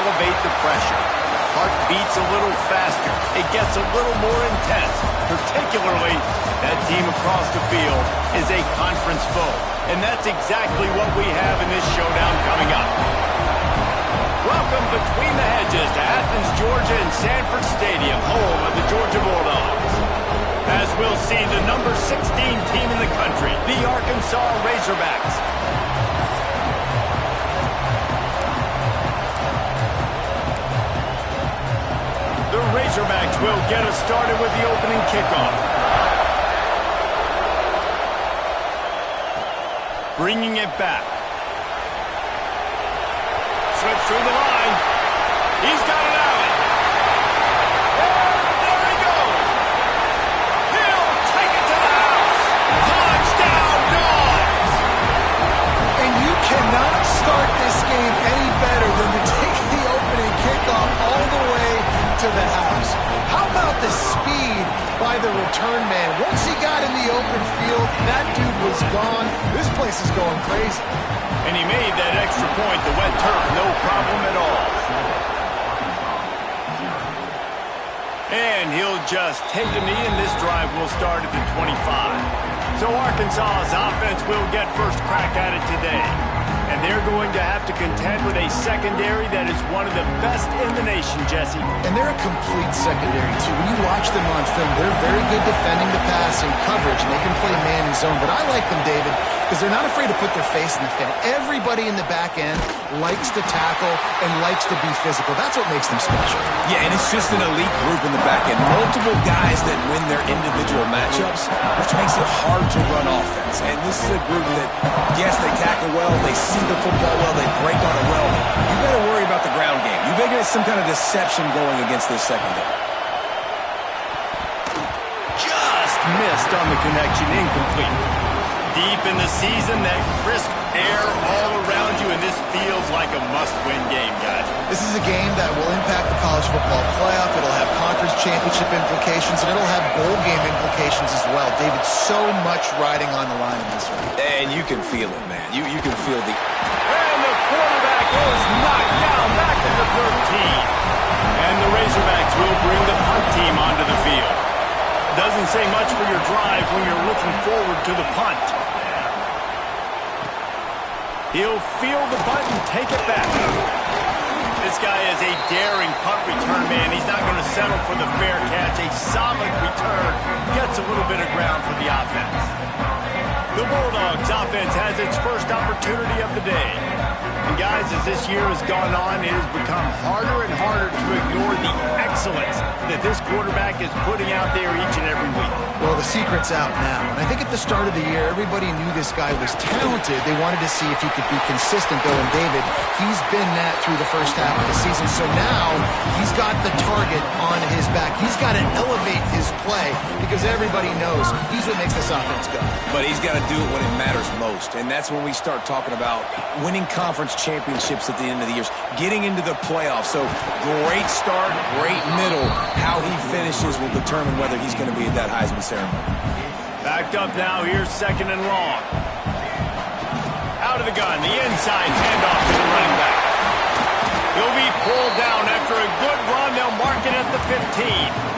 elevate the pressure. Heart beats a little faster. It gets a little more intense. Particularly, that team across the field is a conference foe. And that's exactly what we have in this showdown coming up. Welcome between the hedges to Athens, Georgia and Sanford Stadium, home of the Georgia Bulldogs. As we'll see, the number 16 team in the country, the Arkansas Razorbacks. The Razorbacks will get us started with the opening kickoff. Bringing it back. Slips through the line. He's got it out. And there he goes. He'll take it to the house. Touchdown, Dogs. And you cannot start this game any better than to take the opening kickoff all the way to the house. How about the speed by the return man? Once he got in the open field, that dude was gone. This place is going crazy. And he made that extra point, the wet turf, no problem at all. And he'll just take a knee, and this drive will start at the 25. So Arkansas's offense will get first crack at it today. And they're going to have to contend with a secondary that is one of the best in the nation, Jesse. And they're a complete secondary, too. When you watch them on film, they're very good defending the pass and coverage, and they can play man and zone. But I like them, David, because they're not afraid to put their face in the fan. Everybody in the back end likes to tackle and likes to be physical. That's what makes them special. Yeah, and it's just an elite group in the back end. Multiple guys that win their individual matchups, which makes it hard to run offense. And this is a group that, yes, they tackle well, they see the football well, they break on it well. You better worry about the ground game. You better get some kind of deception going against this secondary. Just missed on the connection, incomplete. Deep in the season, that crisp air all around you, and this feels like a must-win game, guys. This is a game that will impact the college football playoff. It'll have conference championship implications, and it'll have bowl game implications as well. David, so much riding on the line in this one. And you can feel it, man. You can feel the... And the quarterback is knocked down back to the 13. And the Razorbacks will bring the punt team onto the field. Doesn't say much for your drive when you're looking forward to the punt. He'll field the punt and take it back. This guy is a daring punt return man. He's not going to settle for the fair catch. A solid return gets a little bit of ground for the offense. The Bulldogs offense has its first opportunity of the day. And guys, as this year has gone on, it has become harder and harder to ignore the excellence that this quarterback is putting out there each and every week. Well, the secret's out now. And I think at the start of the year, everybody knew this guy was talented. They wanted to see if he could be consistent, though. And David, he's been that through the first half of the season. So now he's got the target on his back. He's got to elevate his play because everybody knows he's what makes this offense go. But he's got to do it when it matters most. And that's when we start talking about winning conference championships at the end of the year, getting into the playoffs. So great start, great middle. How he finishes will determine whether he's going to be at that Heisman ceremony. Backed up now, here's second and long. Out of the gun, the inside handoff to the running back. He'll be pulled down after a good run. They'll mark it at the 15.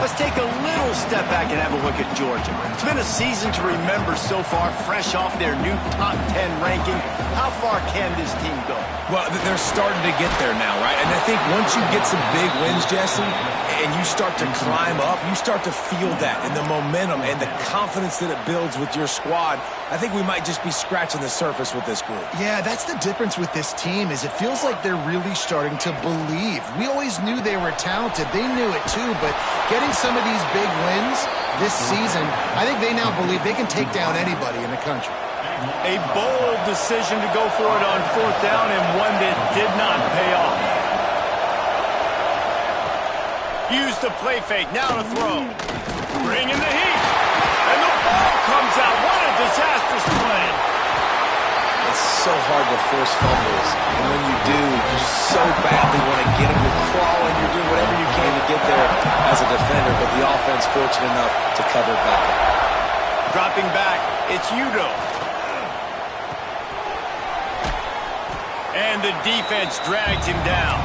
Let's take a little step back and have a look at Georgia. It's been a season to remember so far, fresh off their new top 10 ranking. How far can this team go? Well, they're starting to get there now, right? And I think once you get some big wins, Jesse, and you start to climb up, you start to feel that and the momentum and the confidence that it builds with your squad. I think we might just be scratching the surface with this group. Yeah, that's the difference with this team is it feels like they're really starting to believe. We always knew they were talented. They knew it too, but getting some of these big wins this season, I think they now believe they can take down anybody in the country. A bold decision to go for it on fourth down and one that did not pay off. Use the play fake, now to throw. Bring in the heat. And the ball comes out. What a disastrous play. It's so hard to force fumbles. And when you do, you so badly want to get them to crawl, and you're doing whatever you can to get there as a defender, but the offense fortunate enough to cover it back up. Dropping back, it's Udo. And the defense drags him down.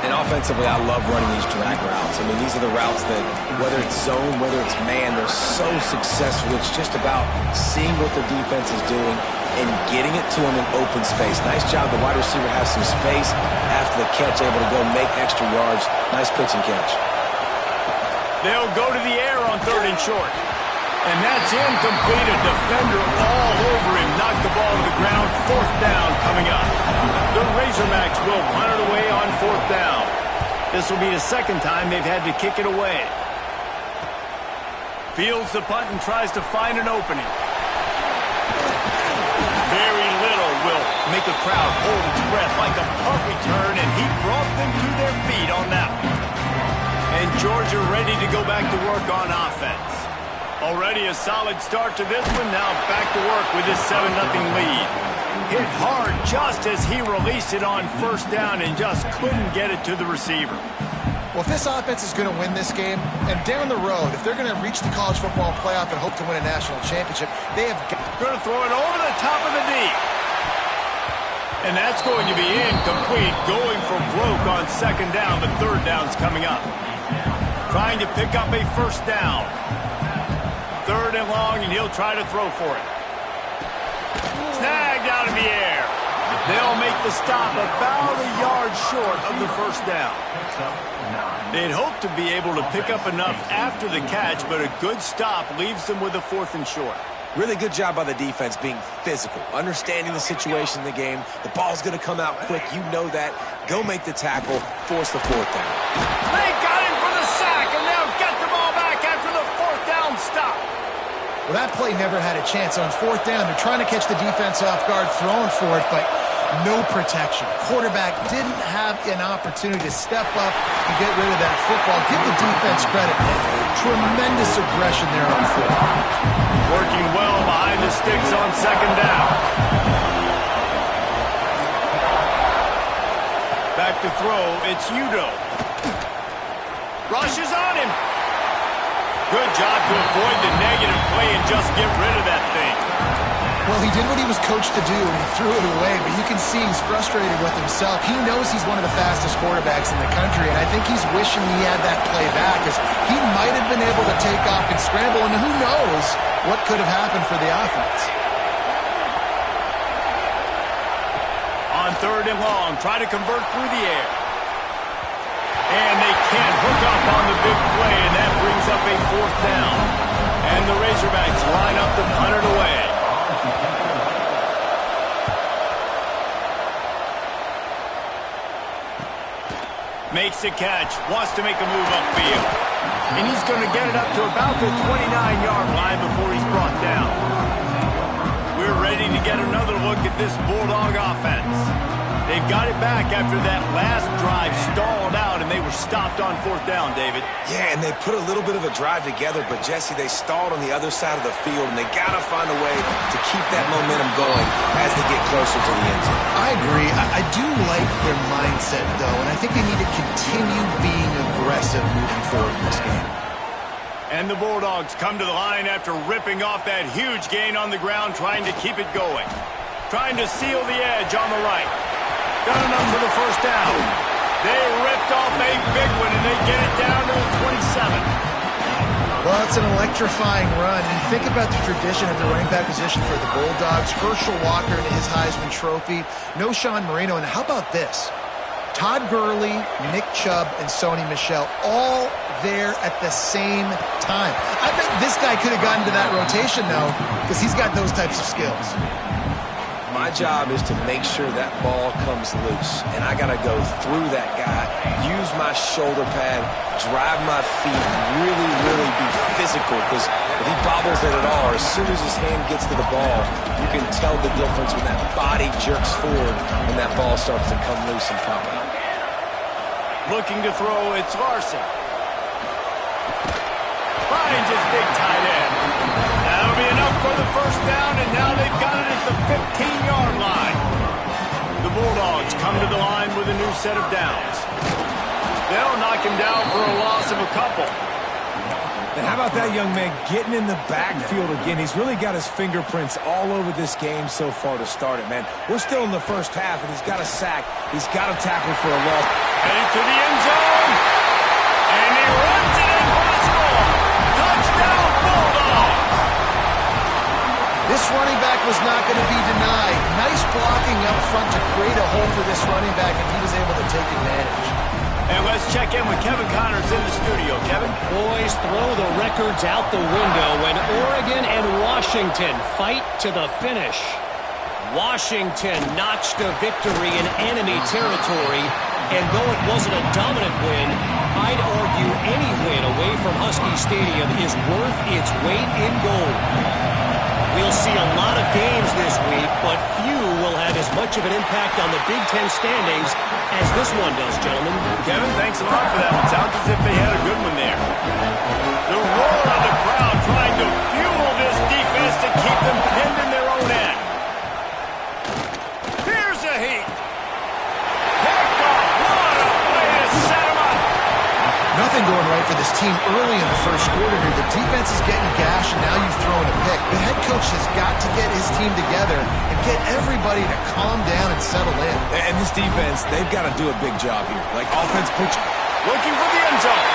And offensively, I love running these drag routes. I mean, these are the routes that, whether it's zone, whether it's man, they're so successful. It's just about seeing what the defense is doing and getting it to him in open space. Nice job. The wide receiver has some space after the catch, able to go make extra yards. Nice pitch and catch. They'll go to the air on 3rd and short. And that's incomplete. A defender all over him. Knocked the ball to the ground. 4th down coming up. The Razorbacks will punt it away on 4th down. This will be the 2nd time they've had to kick it away. Fields the punt and tries to find an opening. Very little will make a crowd hold its breath like a punt return, and he brought them to their feet on that one. And Georgia ready to go back to work on offense. Already a solid start to this one. Now back to work with this 7-0 lead. Hit hard just as he released it on 1st down and just couldn't get it to the receiver. Well, if this offense is going to win this game, and down the road, if they're going to reach the college football playoff and hope to win a national championship, they have got... Going to throw it over the top of the deep. And that's going to be incomplete. Going for broke on 2nd down. The 3rd down's coming up. Trying to pick up a 1st down. 3rd and long, and he'll try to throw for it. Snagged out of the air. They'll make the stop about a yard short of the 1st down. They'd hoped to be able to pick up enough after the catch, but a good stop leaves them with a 4th and short. Really good job by the defense being physical, understanding the situation in the game. The ball's going to come out quick. You know that. Go make the tackle, force the 4th down. They got him for the sack, and they'll get the ball back after the 4th down stop. Well, that play never had a chance. On 4th down, they're trying to catch the defense off guard, throwing for it, but no protection. Quarterback didn't have an opportunity to step up and get rid of that football. Give the defense credit. Tremendous aggression there on 4th. Working well behind the sticks on 2nd down. Back to throw, it's Udo. Rushes on him. Good job to avoid the negative play and just get rid of that thing. Well, he did what he was coached to do, and he threw it away, but you can see he's frustrated with himself. He knows he's one of the fastest quarterbacks in the country, and I think he's wishing he had that play back, as he might have been able to take off and scramble, and who knows what could have happened for the offense. On 3rd and long, try to convert through the air. And they can't hook up on the big play, and that brings up a 4th down. And the Razorbacks line up to punt it away. Makes the catch, wants to make a move upfield. And he's going to get it up to about the 29-yard line before he's brought down. We're ready to get another look at this Bulldog offense. They've got it back after that last drive stalled out, and they were stopped on 4th down, David. Yeah, and they put a little bit of a drive together, but, Jesse, they stalled on the other side of the field, and they got to find a way to keep that momentum going as they get closer to the end zone. I agree. I do like their mindset, though, and I think they need to continue being aggressive moving forward in this game. And the Bulldogs come to the line after ripping off that huge gain on the ground, trying to keep it going. Trying to seal the edge on the right. Got enough for the 1st down. They ripped off a big one, and they get it down to the 27. Well, it's an electrifying run. And think about the tradition of the running back position for the Bulldogs. Herschel Walker and his Heisman Trophy. No Sean Marino. And how about this? Todd Gurley, Nick Chubb, and Sony Michel all there at the same time. I bet this guy could have gotten to that rotation, though, because he's got those types of skills. My job is to make sure that ball comes loose, and I got to go through that guy, use my shoulder pad, drive my feet, really, really be physical, because if he bobbles it at all, or as soon as his hand gets to the ball, you can tell the difference when that body jerks forward and that ball starts to come loose and pop out. Looking to throw, it's Larson. Finds his big tight end. That'll be enough for the 1st down, and now they've got it at the 15-yard line. The Bulldogs come to the line with a new set of downs. They'll knock him down for a loss of a couple. And how about that young man getting in the backfield again? He's really got his fingerprints all over this game so far to start it, man. We're still in the first half, and he's got a sack. He's got a tackle for a loss. Headed to the end zone. And he runs it in for the score. Touchdown, Bulldogs. This running back was not going to be denied. Nice blocking up front to create a hole for this running back, and he was able to take advantage. And let's check in with Kevin Connors in the studio. Kevin? Boys, throw the records out the window when Oregon and Washington fight to the finish. Washington notched a victory in enemy territory, and though it wasn't a dominant win, I'd argue any win away from Husky Stadium is worth its weight in gold. We'll see a lot of games this week, but few will have as much of an impact on the Big Ten standings as this one does, gentlemen. Kevin, thanks a lot for that one. Sounds as if they had a good one there. The roar of the crowd trying to fuel this defense to keep them pinned in their own end. Here's a heat. Picked off. What a way to set him up. Nothing going right for this team early in the first quarter here. The defense is getting gashed, and now you've thrown a pick. The head coach has got to get his team together and get everybody to calm down and settle in. And this defense, they've got to do a big job here. Like offense pitch. Looking for the end zone.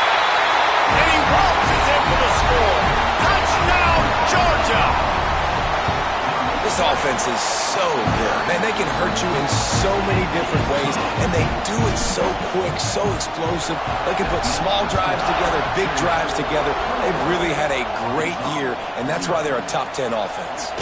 And he waltzes in for the score. Touchdown, Georgia. This offense is so good. Man, they can hurt you in so many different ways, and they do it so quick, so explosive. They can put small drives together, big drives together. They've really had a great year, and that's why they're a top 10 offense.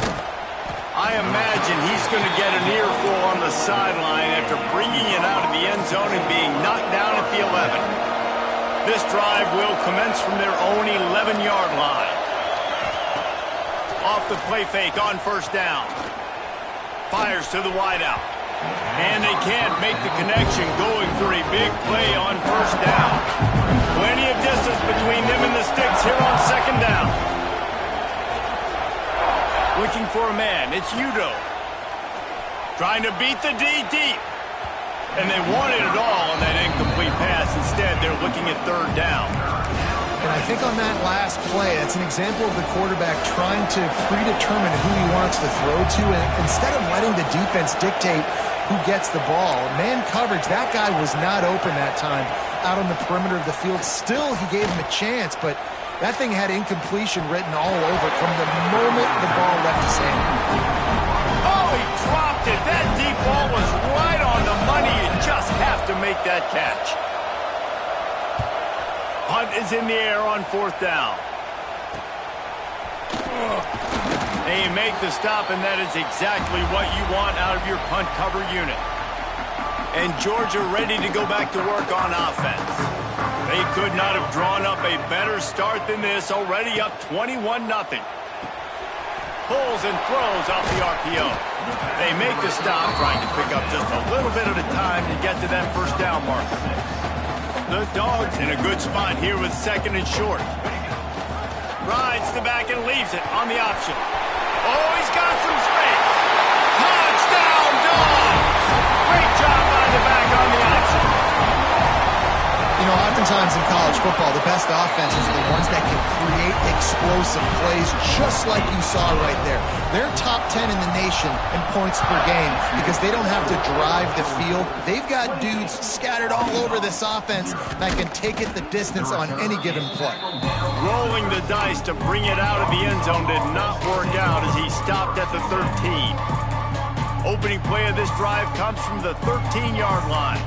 I imagine he's going to get an earful on the sideline after bringing it out of the end zone and being knocked down at the 11. This drive will commence from their own 11-yard line. Off the play fake on first down. Fires to the wideout. And they can't make the connection going for a big play on first down. Plenty of distance between them and the sticks here on second down. Looking for a man. It's Udo. Trying to beat the D deep. And they wanted it all on that incomplete pass. Instead, they're looking at third down. And I think on that last play, that's an example of the quarterback trying to predetermine who he wants to throw to, and instead of letting the defense dictate who gets the ball. Man coverage, that guy was not open that time out on the perimeter of the field. Still, he gave him a chance, but that thing had incompletion written all over it from the moment the ball left his hand. Oh, he dropped it. That deep ball was right on the money. You just have to make that catch. Hunt is in the air on fourth down. They make the stop, and that is exactly what you want out of your punt cover unit. And Georgia ready to go back to work on offense. They could not have drawn up a better start than this, already up 21-0. Pulls and throws off the RPO. They make the stop, trying to pick up just a little bit at a time to get to that first down marker. The Dogs in a good spot here with second and short. Rides the back and leaves it on the option. Oh, he's got some space. Touchdown, Dogs! Great job by the back on the option. You know, oftentimes in college football, the best offenses are the ones that can create explosive plays, just like you saw right there. They're top 10 in the nation in points per game because they don't have to drive the field. They've got dudes scattered all over this offense that can take it the distance on any given play. Rolling the dice to bring it out of the end zone did not work out as he stopped at the 13. Opening play of this drive comes from the 13-yard line.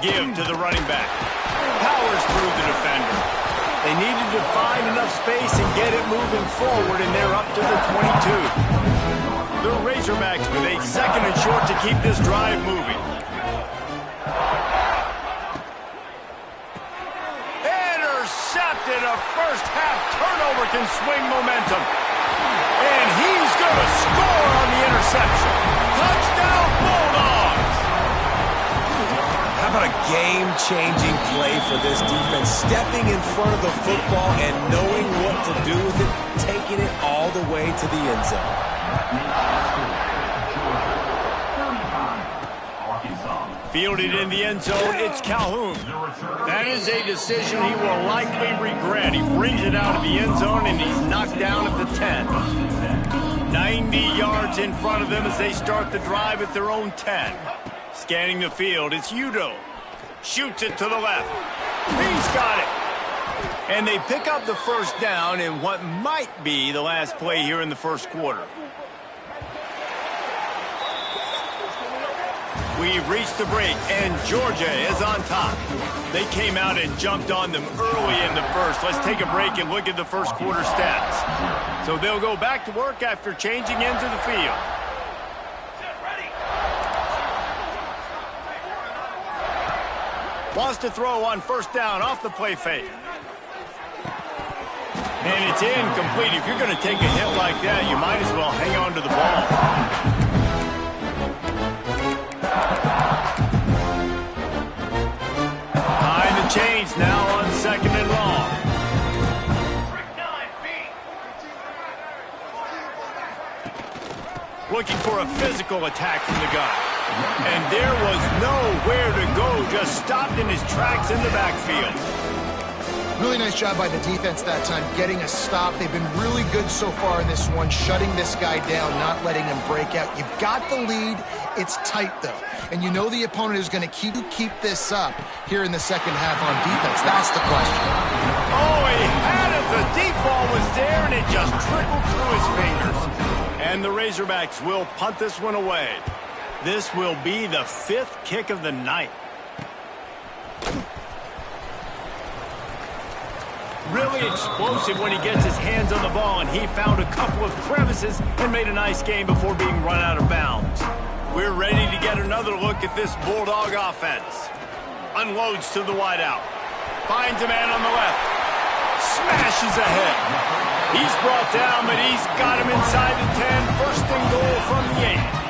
Give to the running back. Powers through the defender. They needed to find enough space and get it moving forward, and they're up to the 22. The Razorbacks with a second and short to keep this drive moving. Intercepted. A first-half turnover can swing momentum. And he's going to score on the interception. Touchdown, Bulldogs! How about a game-changing play for this defense? Stepping in front of the football and knowing what to do with it, taking it all the way to the end zone. Fielded in the end zone, it's Calhoun. That is a decision he will likely regret. He brings it out of the end zone, and he's knocked down at the 10. 90 yards in front of them as they start the drive at their own 10. Scanning the field, it's Udo. Shoots it to the left. He's got it. And they pick up the first down in what might be the last play here in the first quarter. We've reached the break, and Georgia is on top. They came out and jumped on them early in the first. Let's take a break and look at the first quarter stats. So they'll go back to work after changing into the field. Wants to throw on first down off the play fake. And it's incomplete. If you're going to take a hit like that, you might as well hang on to the ball. Behind the chains now on 2nd and long. Looking for a physical attack from the gun. And there was nowhere to go, just stopped in his tracks in the backfield. Really nice job by the defense that time, getting a stop. They've been really good so far in this one, shutting this guy down, not letting him break out. You've got the lead. It's tight, though. And you know the opponent is going to keep this up here in the second half on defense. That's the question. Oh, he had it. The deep ball was there, and it just trickled through his fingers. And the Razorbacks will punt this one away. This will be the 5th kick of the night. Really explosive when he gets his hands on the ball, and he found a couple of crevices and made a nice game before being run out of bounds. We're ready to get another look at this Bulldog offense. Unloads to the wideout. Finds a man on the left. Smashes ahead. He's brought down, but he's got him inside the 10. First and goal from the 8.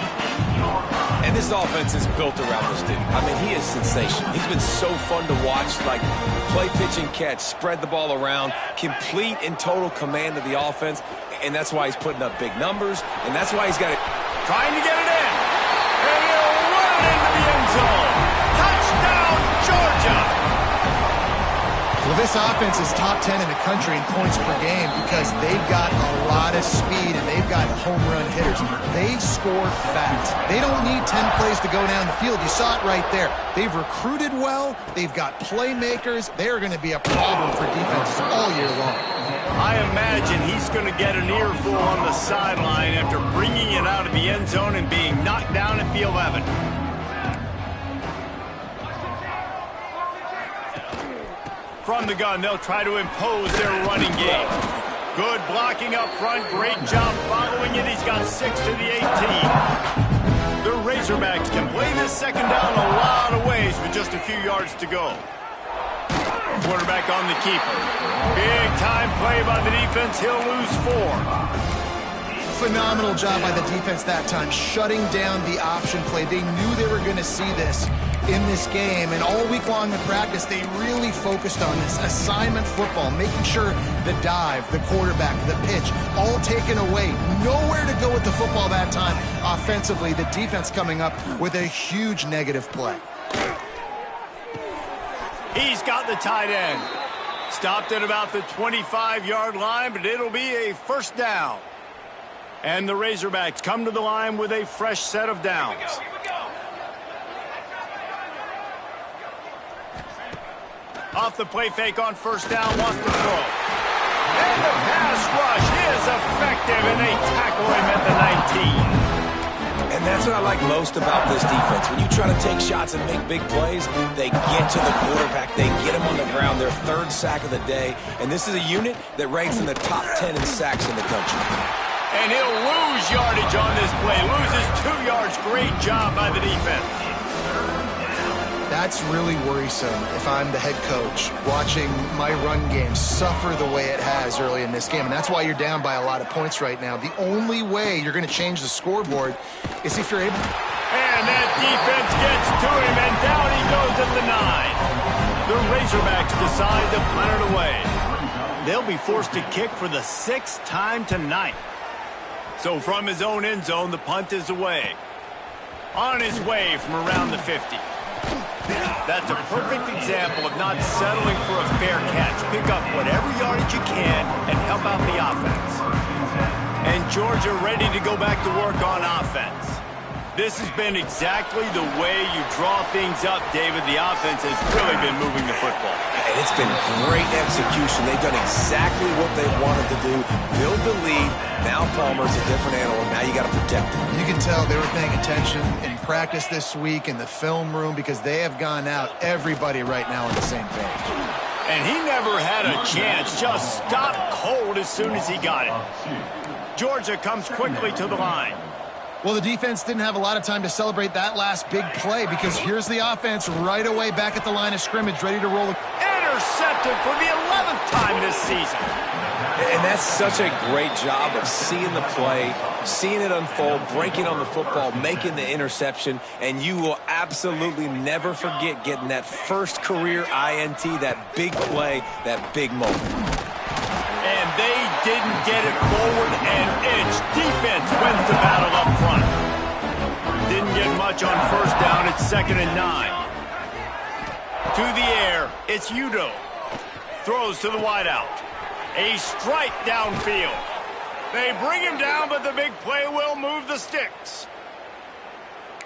And this offense is built around this dude. I mean, he is sensational. He's been so fun to watch, like play, pitch, and catch, spread the ball around, complete and total command of the offense, and that's why he's putting up big numbers, and that's why he's got it. Trying to get it in, and he'll run it into the end zone. Touchdown, Georgia! Well, this offense is top 10 in the country in points per game because they've got a lot of speed and they've got home run hitters. They score fast. They don't need 10 plays to go down the field. You saw it right there. They've recruited well. They've got playmakers. They are going to be a problem for defenses all year long. I imagine he's going to get an earful on the sideline after bringing it out of the end zone and being knocked down at the 11. From the gun, they'll try to impose their running game. Good blocking up front. Great job following it. He's got 6 to the 18. The Razorbacks can play this second down a lot of ways with just a few yards to go. Quarterback on the keeper. Big time play by the defense. He'll lose 4. Phenomenal job by the defense that time, shutting down the option play. They knew they were going to see this in this game, and all week long in practice, they really focused on this assignment football, making sure the dive, the quarterback, the pitch, all taken away. Nowhere to go with the football that time. Offensively, the defense coming up with a huge negative play. He's got the tight end. Stopped at about the 25-yard line, but it'll be a first down. And the Razorbacks come to the line with a fresh set of downs. Off the play fake on first down, wants to throw. And the pass rush is effective, and they tackle him at the 19. And that's what I like most about this defense. When you try to take shots and make big plays, they get to the quarterback. They get him on the ground. Their 3rd sack of the day. And this is a unit that ranks in the top 10 in sacks in the country. And he'll lose yardage on this play. Loses 2 yards. Great job by the defense. That's really worrisome if I'm the head coach watching my run game suffer the way it has early in this game. And that's why you're down by a lot of points right now. The only way you're going to change the scoreboard is if you're able. And that defense gets to him, and down he goes at the 9. The Razorbacks decide to punt it away. They'll be forced to kick for the 6th time tonight. So from his own end zone, the punt is away. On his way from around the 50. That's a perfect example of not settling for a fair catch. Pick up whatever yardage you can and help out the offense. And Georgia ready to go back to work on offense. This has been exactly the way you draw things up, David. The offense has really been moving the football. And it's been great execution. They've done exactly what they wanted to do. Build the lead. Now Palmer's a different animal. Now you got to protect him. You can tell they were paying attention in practice this week in the film room because they have gone out, everybody right now on the same page. And he never had a chance. Just stopped cold as soon as he got it. Georgia comes quickly to the line. Well, the defense didn't have a lot of time to celebrate that last big play because here's the offense right away back at the line of scrimmage, ready to roll. Intercepted for the 11th time this season. And that's such a great job of seeing the play, seeing it unfold, breaking on the football, making the interception, and you will absolutely never forget getting that first career INT, that big play, that big moment. And they didn't get it forward an inch. Defense wins the battle up front. Didn't get much on first down. It's 2nd and 9. To the air, it's Udo. Throws to the wideout. A strike downfield. They bring him down, but the big play will move the sticks.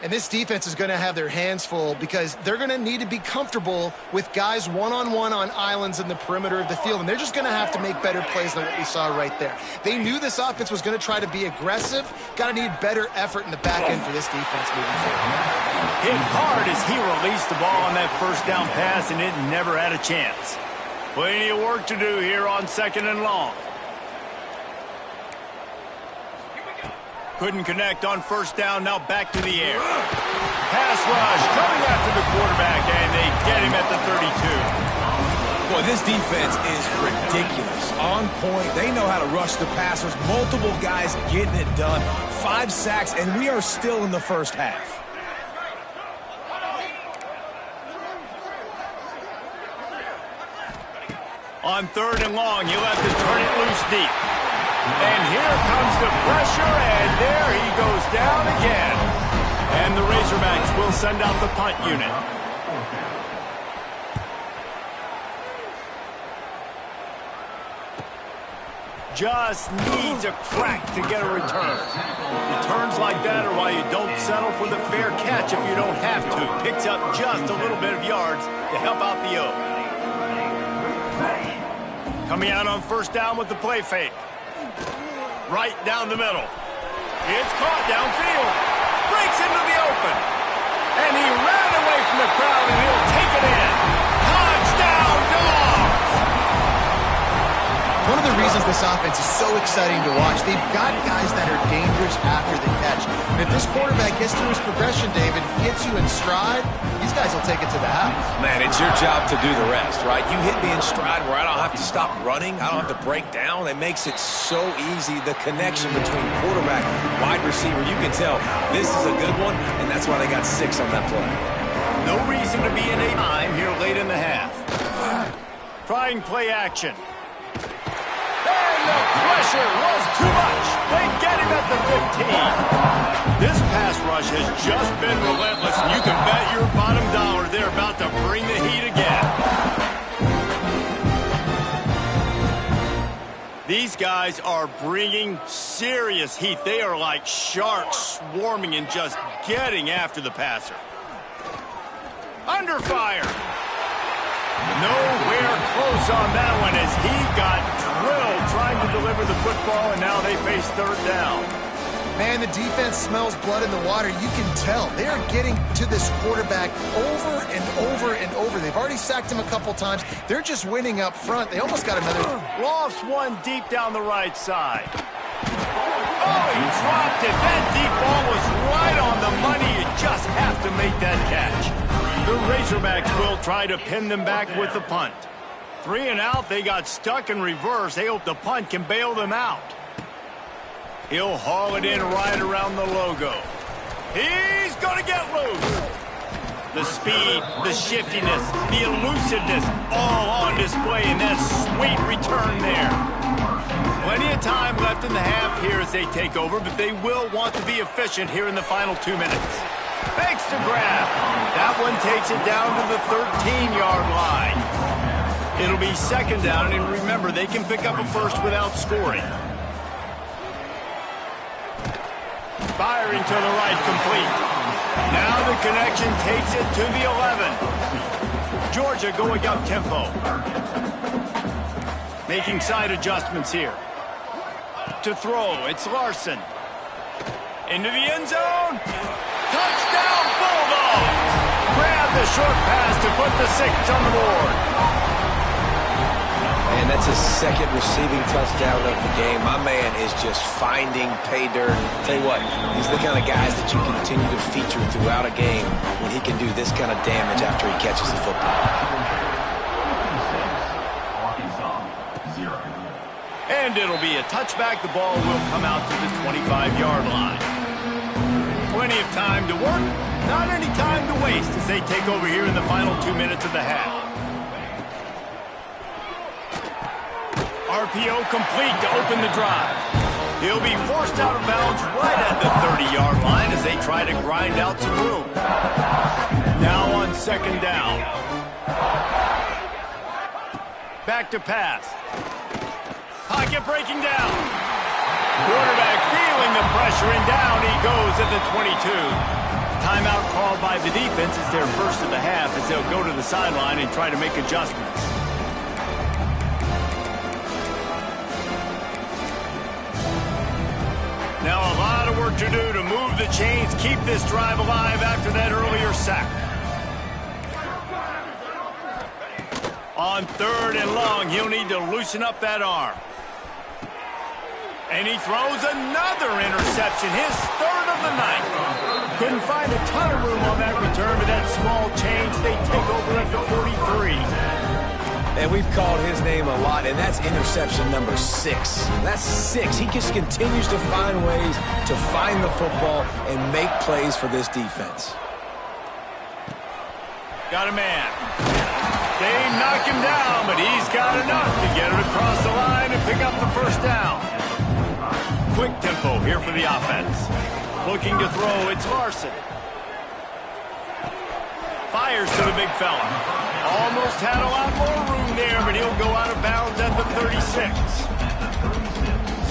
And this defense is going to have their hands full because they're going to need to be comfortable with guys one-on-one on islands in the perimeter of the field. And they're just going to have to make better plays than what we saw right there. They knew this offense was going to try to be aggressive. Got to need better effort in the back end for this defense moving forward. Hit hard as he released the ball on that first down pass, and it never had a chance. Plenty of work to do here on 2nd and long. Couldn't connect on first down, now back to the air. Pass rush coming after the quarterback, and they get him at the 32. Boy, this defense is ridiculous. On point, they know how to rush the passers. Multiple guys getting it done. 5 sacks, and we are still in the first half. On 3rd and long, you'll have to turn it loose deep. And here comes the pressure, and there he goes down again. And the Razorbacks will send out the punt unit. Just needs a crack to get a return. Returns like that are why you don't settle for the fair catch if you don't have to. Picks up just a little bit of yards to help out the O. Coming out on first down with the play fake. Right down the middle. It's caught downfield. Breaks into the open. And he ran away from the crowd, and he'll take it in. Touchdown, Dogs! One of the reasons this offense is so exciting to watch, they've got guys that are dangerous after the catch. And if this quarterback gets through his progression, David, hits you in stride, these guys will take it to the house. Man, it's your job to do the rest, right? You hit me in stride where I don't have to stop running. I don't have to break down. It makes it so easy. The connection between quarterback, wide receiver, you can tell this is a good one, and that's why they got 6 on that play. No reason to be in a time here late in the half. Trying play action. And the pressure was too much. They get him at the 15. This pass rush has just been relentless, and you can bet your bottom dollar they're about to bring the heat again. These guys are bringing serious heat. They are like sharks swarming and just getting after the passer. Under fire. Nowhere close on that one as he got drilled trying to deliver the football, and now they face 3rd down. Man, the defense smells blood in the water. You can tell. They are getting to this quarterback over and over and over. They've already sacked him a couple times. They're just winning up front. They almost got another. Lost one deep down the right side. Oh, he dropped it. That deep ball was right on the money. You just have to make that catch. The Razorbacks will try to pin them back with the punt. 3 and out, they got stuck in reverse. They hope the punt can bail them out. He'll haul it in right around the logo. He's going to get loose. The speed, the shiftiness, the elusiveness, all on display in that sweet return there. Plenty of time left in the half here as they take over, but they will want to be efficient here in the final 2 minutes. Thanks to grab. That That one takes it down to the 13-yard line. It'll be second down, and remember, they can pick up a first without scoring. Firing to the right, complete. Now the connection takes it to the 11. Georgia going up tempo. Making side adjustments here. To throw, it's Larson. Into the end zone. Touchdown, Bulldogs! Grab the short pass to put the 6 on the board. And that's his second receiving touchdown of the game. My man is just finding pay dirt. Tell you what, he's the kind of guys that you continue to feature throughout a game when he can do this kind of damage after he catches the football. And it'll be a touchback. The ball will come out to the 25-yard line. Plenty of time to work, not any time to waste as they take over here in the final 2 minutes of the half. RPO complete to open the drive. He'll be forced out of bounds right at the 30-yard line as they try to grind out some room. Now on second down. Back to pass. Pocket breaking down. Quarterback feeling the pressure, and down he goes at the 22. Timeout called by the defense is their first of the half as they'll go to the sideline and try to make adjustments. Now a lot of work to do to move the chains, keep this drive alive after that earlier sack. On third and long, he'll need to loosen up that arm. And he throws another interception, his third of the night. Couldn't find a ton of room on that return, but that small change, they take over at the 43. And we've called his name a lot, and that's interception number 6. That's 6. He just continues to find ways to find the football and make plays for this defense. Got a man. They knock him down, but he's got enough to get it across the line and pick up the first down. Quick tempo here for the offense. Looking to throw, it's Larson. Fires to the big fella. Almost had a lot more room there, but he'll go out of bounds at the 36.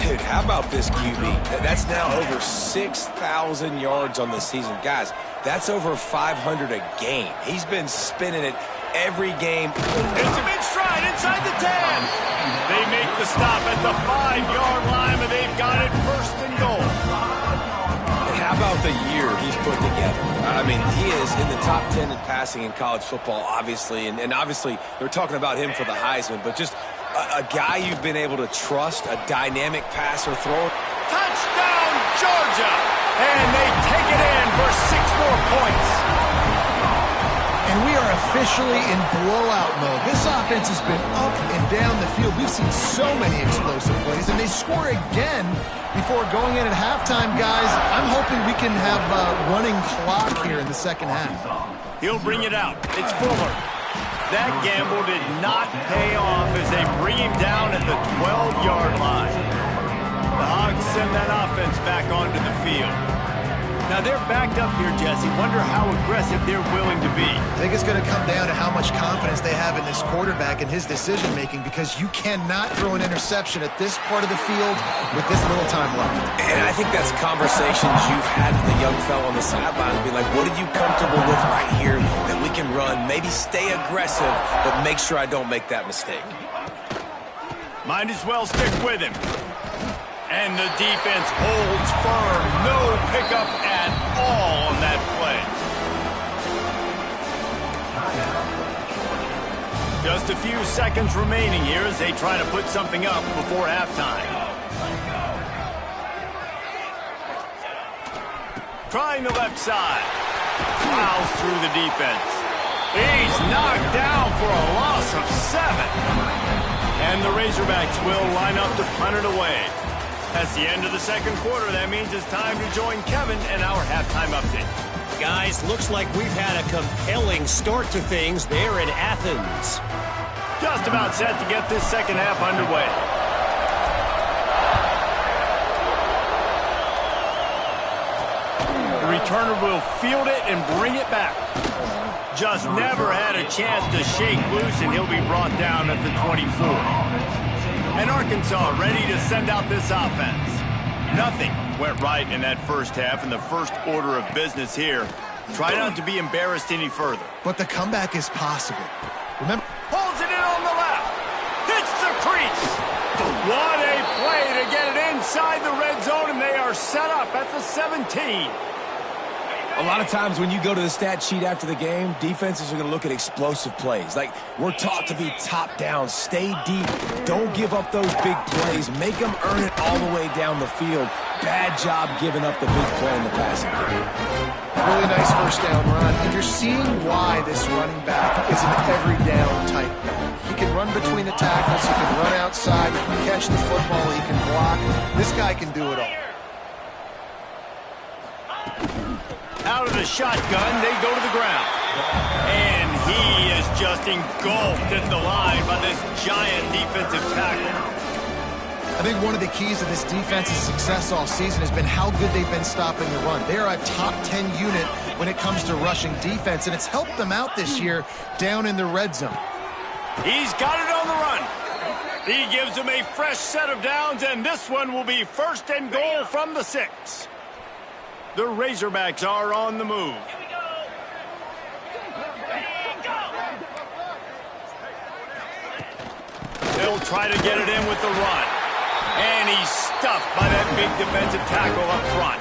Dude, how about this QB? That's now over 6,000 yards on the season. Guys, that's over 500 a game. He's been spinning it every game. It's a mid-stride inside the 10. They make the stop at the 5-yard line, but they've got it first and goal. And how about the year he's put together? I mean, he is in the top 10 in passing in college football, obviously. And obviously, they're talking about him for the Heisman, but just a guy you've been able to trust, a dynamic passer thrower. Touchdown, Georgia! And they take it in for 6 more points. And we are officially in blowout mode. This offense has been up and down the field. We've seen so many explosive plays, and they score again before going in at halftime, guys. I'm hoping we can have a running clock here in the second half. He'll bring it out. It's Fuller. That gamble did not pay off as they bring him down at the 12-yard line. The Hogs send that offense back onto the field. Now they're backed up here, Jesse. Wonder how aggressive they're willing to be. I think it's going to come down to how much confidence they have in this quarterback and his decision-making, because you cannot throw an interception at this part of the field with this little time left. And I think that's conversations you've had with the young fellow on the sideline. Be like, what are you comfortable with right here that we can run? Maybe stay aggressive, but make sure I don't make that mistake. Might as well stick with him. And the defense holds firm. No pickup at all on that play. Just a few seconds remaining here as they try to put something up before halftime. Trying the left side. Plows through the defense. He's knocked down for a loss of 7. And the Razorbacks will line up to punt it away. That's the end of the second quarter. That means it's time to join Kevin and our halftime update. Guys, looks like we've had a compelling start to things there in Athens. Just about set to get this second half underway. The returner will field it and bring it back. just never had a chance to shake loose, and he'll be brought down at the 24. And Arkansas ready to send out this offense. Nothing went right in that first half, and the first order of business here. Try not to be embarrassed any further. But the comeback is possible. Remember, holds it in on the left. Hits the crease. What a play to get it inside the red zone, and they are set up at the 17. A lot of times when you go to the stat sheet after the game, defenses are going to look at explosive plays. Like, we're taught to be top down, stay deep, don't give up those big plays, make them earn it all the way down the field. Bad job giving up the big play in the passing game. really nice first down run, and you're seeing why this running back is an every down type back. He can run between the tackles, he can run outside, he can catch the football, he can block. This guy can do it all. Out of the shotgun, they go to the ground. And he is just engulfed at the line by this giant defensive tackle. I think one of the keys to this defense's success all season has been how good they've been stopping the run. They are a top 10 unit when it comes to rushing defense, and it's helped them out this year down in the red zone. He's got it on the run. He gives them a fresh set of downs, and this one will be 1st and goal from the 6. The Razorbacks are on the move. They'll try to get it in with the run. And he's stuffed by that big defensive tackle up front.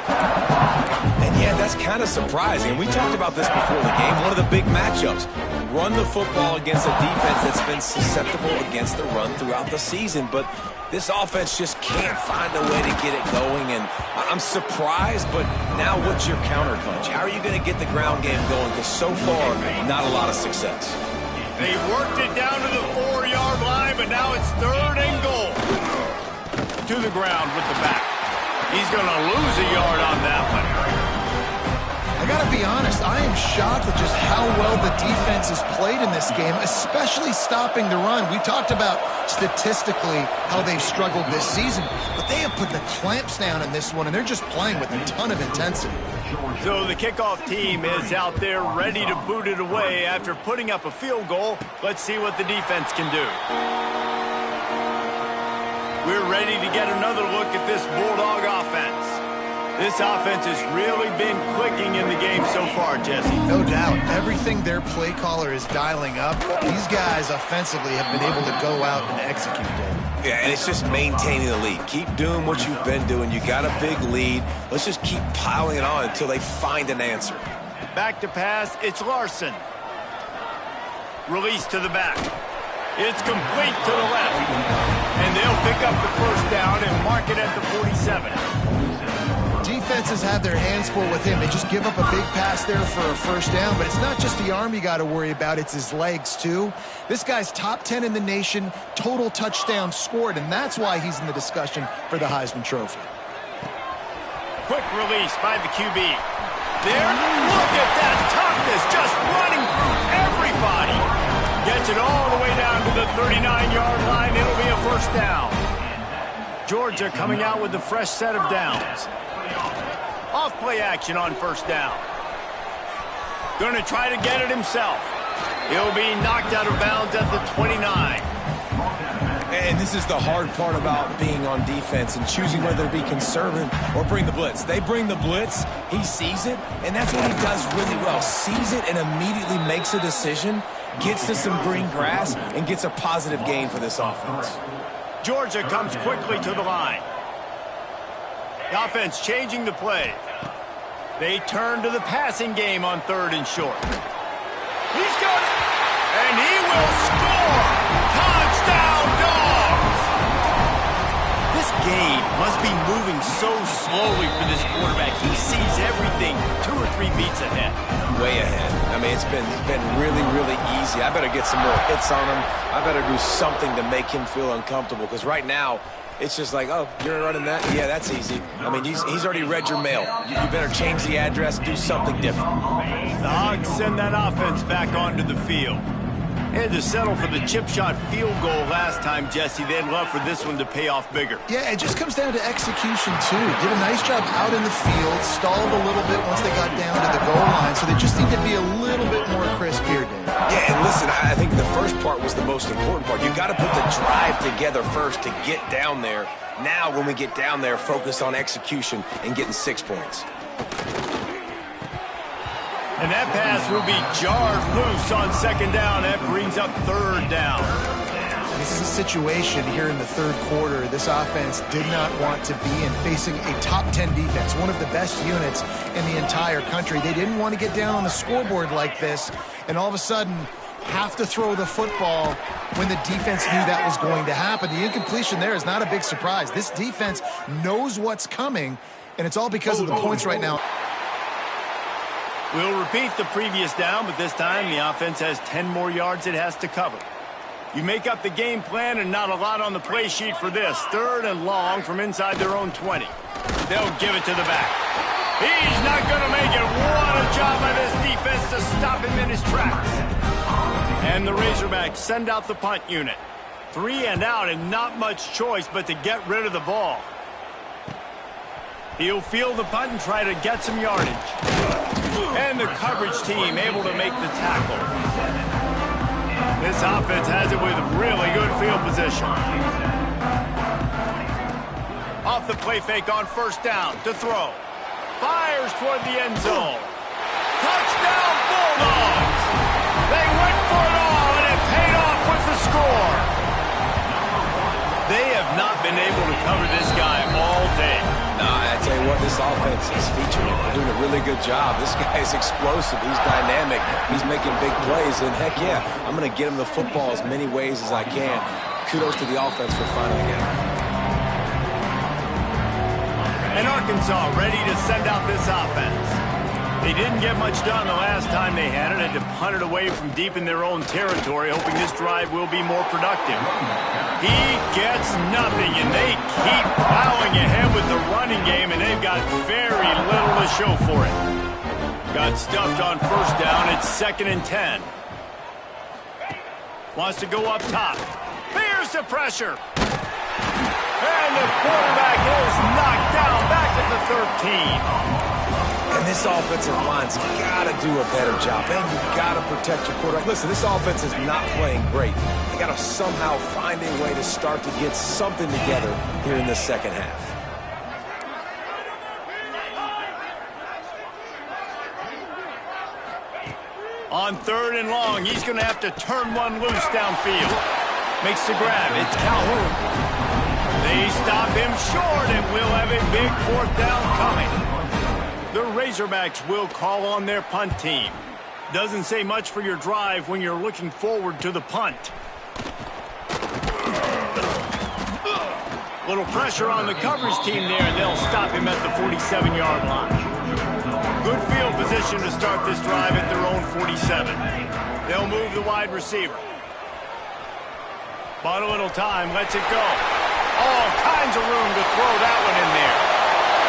And yeah, that's kind of surprising. We talked about this before the game. One of the big matchups. Run the football against a defense that's been susceptible against the run throughout the season. But this offense just can't find a way to get it going. And I'm surprised, but now what's your counterpunch? How are you going to get the ground game going? Because so far, not a lot of success. They worked it down to the 4-yard line, but now it's 3rd and goal. To the ground with the back. He's going to lose a yard on that one. I got to be honest, I am shocked at just how well the defense has played in this game, especially stopping the run. We talked about statistically how they've struggled this season, but they have put the clamps down in this one, and they're just playing with a ton of intensity. So the kickoff team is out there ready to boot it away after putting up a field goal. Let's see what the defense can do. We're ready to get another look at this Bulldog offense. This offense has really been clicking in the game so far, Jesse. No doubt. Everything their play caller is dialing up, these guys offensively have been able to go out and execute it. Yeah, and it's just maintaining the lead. Keep doing what you've been doing. You got a big lead. Let's just keep piling it on until they find an answer. Back to pass, it's Larson. Release to the back. It's complete to the left. And they'll pick up the 1st down and mark it at the 47. Defenses have their hands full with him. They just give up a big pass there for a 1st down, but it's not just the arm you got to worry about, it's his legs too. This guy's top 10 in the nation, total touchdowns scored, and that's why he's in the discussion for the Heisman Trophy. Quick release by the QB. There, look at that toughness, just running through everybody. Gets it all the way down to the 39-yard line. It'll be a 1st down. Georgia coming out with a fresh set of downs. Off play action on 1st down. Going to try to get it himself. He'll be knocked out of bounds at the 29. And this is the hard part about being on defense and choosing whether to be conservative or bring the blitz. They bring the blitz, he sees it, and that's what he does really well. Sees it and immediately makes a decision, gets to some green grass, and gets a positive gain for this offense. Georgia comes quickly to the line. The offense changing the play. They turn to the passing game on 3rd and short. He's got it, and he will score! Touchdown, Dogs! This game must be moving so slowly for this quarterback. He sees everything 2 or 3 beats ahead. Way ahead. I mean, it's been really, really easy. I better get some more hits on him. I better do something to make him feel uncomfortable, because right now, it's just like, oh, you're running that? Yeah, that's easy. I mean, he's already read your mail. You better change the address, do something different. The Hogs send that offense back onto the field. They had to settle for the chip shot field goal last time, Jesse. They'd love for this one to pay off bigger. Yeah, it just comes down to execution, too. Did a nice job out in the field, stalled a little bit once they got down to the goal line, so they just need to be a little bit more crisp here. first part was the most important part. You got to put the drive together first to get down there. Now, when we get down there, focus on execution and getting 6 points. And that pass will be jarred loose on second down. That brings up third down. This is a situation here in the third quarter this offense did not want to be in, facing a top 10 defense, one of the best units in the entire country. They didn't want to get down on the scoreboard like this, and all of a sudden have to throw the football when the defense knew that was going to happen. The incompletion there is not a big surprise. This defense knows what's coming, and it's all because of the points right now. We'll repeat the previous down, but this time the offense has 10 more yards it has to cover. You make up the game plan and not a lot on the play sheet for this. Third and long from inside their own 20. They'll give it to the back. He's not going to make it. What a job by this defense to stop him in his tracks. And the Razorbacks send out the punt unit. 3 and out and not much choice but to get rid of the ball. He'll field the punt and try to get some yardage. And the coverage team able to make the tackle. This offense has it with really good field position. Off the play fake on first down to throw. Fires toward the end zone. Touchdown Bulldogs! They went for it all and it paid off with the score. They have not been able to cover this guy all day. No, I tell you what, this offense is featuring him. They're doing a really good job. This guy is explosive. He's dynamic. He's making big plays. And heck yeah, I'm going to get him the football as many ways as I can. Kudos to the offense for finding the game. And Arkansas ready to send out this offense. They didn't get much done the last time they had it. Had to punt it away from deep in their own territory, hoping this drive will be more productive. He gets nothing, and they keep plowing ahead with the running game, and they've got very little to show for it. Got stuffed on first down. It's 2nd and 10. Wants to go up top. Fears the pressure. And the quarterback is knocked down back at the 13. And this offensive line's got to do a better job. And you've got to protect your quarterback. Listen, this offense is not playing great. They got to somehow find a way to start to get something together here in the second half. On 3rd and long, he's going to have to turn one loose downfield. Makes the grab. It's Calhoun. They stop him short, and we'll have a big 4th down coming. The Razorbacks will call on their punt team. Doesn't say much for your drive when you're looking forward to the punt. Little pressure on the coverage team there, and they'll stop him at the 47-yard line. Good field position to start this drive at their own 47. They'll move the wide receiver. Bought a little time, lets it go. All kinds of room to throw that one in there.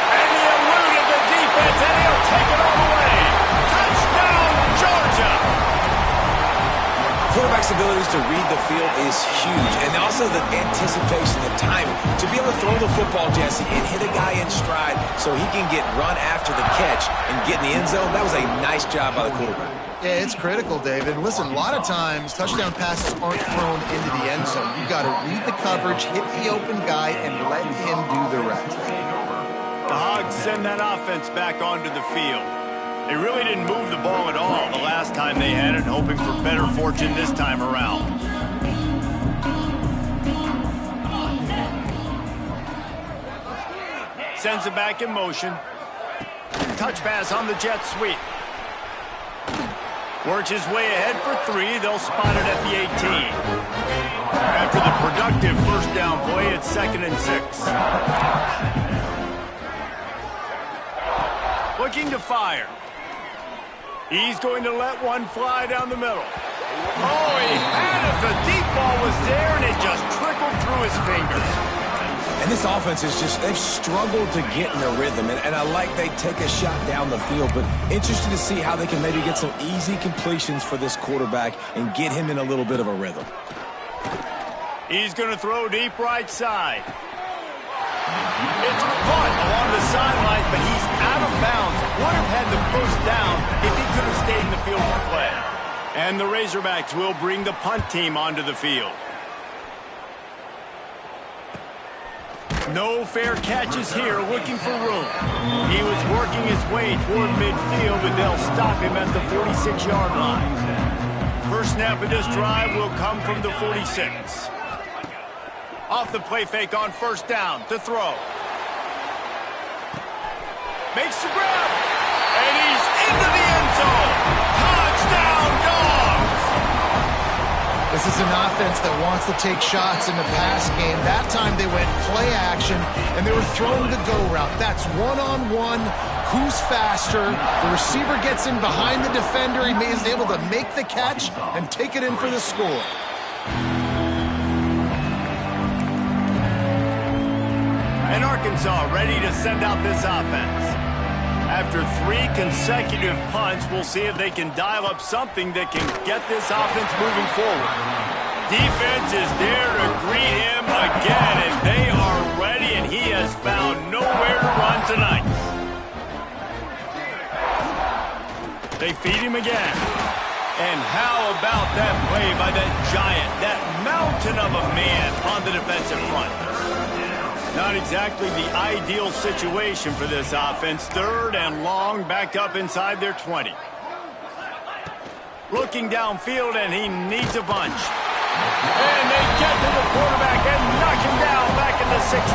And he eluded the defense, and he'll take it all the way. Touchdown, Georgia! Quarterback's abilities to read the field is huge, and also the anticipation, the timing. To be able to throw the football, Jesse, and hit a guy in stride so he can get run after the catch and get in the end zone, that was a nice job by the quarterback. Yeah, it's critical, David. Listen, a lot of times touchdown passes aren't thrown into the end zone. You've got to read the coverage, hit the open guy, and let him do the rest. The Hogs send that offense back onto the field. They really didn't move the ball at all the last time they had it, hoping for better fortune this time around. Sends it back in motion. Touch pass on the jet sweep. Works his way ahead for 3. They'll spot it at the 18. After the productive first down play, it's 2nd and 6. Looking to fire. He's going to let one fly down the middle. Oh, he had it. The deep ball was there, and it just trickled through his fingers. And this offense is just, they've struggled to get in a rhythm. And I like they take a shot down the field, but interested to see how they can maybe get some easy completions for this quarterback and get him in a little bit of a rhythm. He's going to throw deep right side. It's caught along the sidelines, but he's out of bounds. Would have had the first down if he could have stayed in the field for play. And the Razorbacks will bring the punt team onto the field. No fair catches here, looking for room. He was working his way toward midfield, but they'll stop him at the 46-yard line. First snap of this drive will come from the 46. Off the play fake on first down to throw. Makes the grab, and he's into the end zone. Touchdown, Dogs! This is an offense that wants to take shots in the pass game. That time they went play action, and they were throwing the go route. That's one-on-one. Who's faster? The receiver gets in behind the defender. He is able to make the catch and take it in for the score. And Arkansas ready to send out this offense. After 3 consecutive punts, we'll see if they can dial up something that can get this offense moving forward. Defense is there to greet him again, and they are ready, and he has found nowhere to run tonight. They feed him again. And how about that play by that giant, that mountain of a man on the defensive front? Not exactly the ideal situation for this offense. 3rd and long, backed up inside their 20. Looking downfield, and he needs a bunch. And they get to the quarterback and knock him down back in the 16.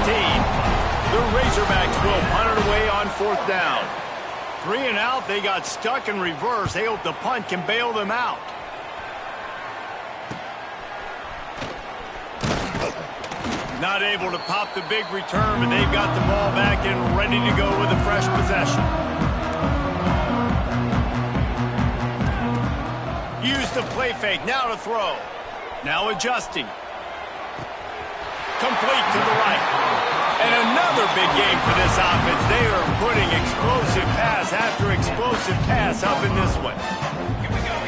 The Razorbacks will punt it away on 4th down. 3 and out, they got stuck in reverse. They hope the punt can bail them out. Not able to pop the big return, but they've got the ball back and ready to go with a fresh possession. Use the play fake, now to throw. Now adjusting. Complete to the right. And another big game for this offense. They are putting explosive pass after explosive pass up in this one. Here we go.